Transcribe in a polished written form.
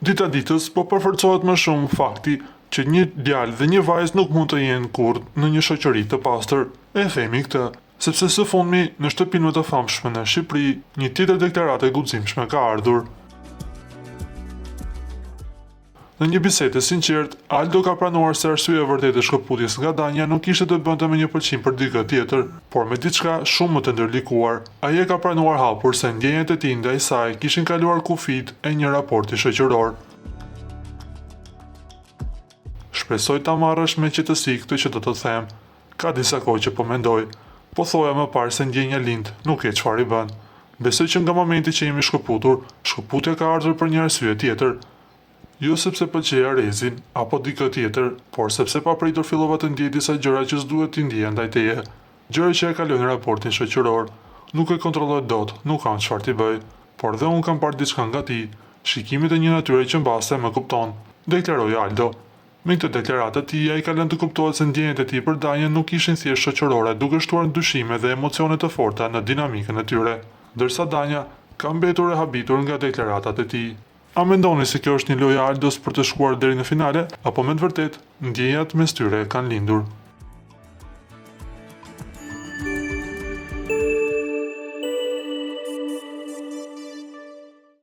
Dita ditës po përforcohet më shumë fakti që një djalë dhe një vajzë nuk mund të jenë kurrë në një shoqëri të pastër. E themi këtë, sepse së fundmi në shtëpinë më të famshme në Shqipëri, një tjetër deklaratë e guximshme ka ardhur. Në një bisedë e sinqertë, Aldo ka pranuar se arsyeja e vërtetë e shkëputjes nga Danja nuk ishte të bënte me një pëlqim për dikë tjetër, por me diçka shumë më të ndërlikuar. Ai e ka pranuar hapur se ndjenjat e tij ndaj saj kishin kaluar kufijt e një raporti shoqëror. Shpresoj ta marrësh me qetësi këtë që do të them. Ka disa kohë që po mendoj. Po thoja më parë se ndjenja lind, nuk e çfarë i bën. Besoj që nga momenti që jemi shkëputur, shkëputja ka ardhur për një arsye tjetër. Jo sepse pëlqej Arezin apo dikë tjetër, por sepse papritur fillova të ndjej disa gjëra që s'duhet t'i ndjeja ndaj teje. Gjëra që e kalojnë raportin shoqëror. Nuk e kontrolloj dot, nuk kam çfarë t'i bëj, por dhe unë kam parë diçka nga ti, shikimet e një natyre që mbase më kupton, deklaroi Aldo. Me këtë deklaratë e tij ai ka lënë të kuptohet se ndjenjat e tij për Danjen nuk ishin thjesht shoqërore, duke shtuar ndryshime dhe emocione të forta në dinamikën e tyre, ndërsa Danja ka mbetur e habitur nga deklaratat e tij. A mendoni se kjo është një lojë e Aldos për të shkuar deri në finale, apo me të vërtetë ndjenjat mes tyre kanë lindur?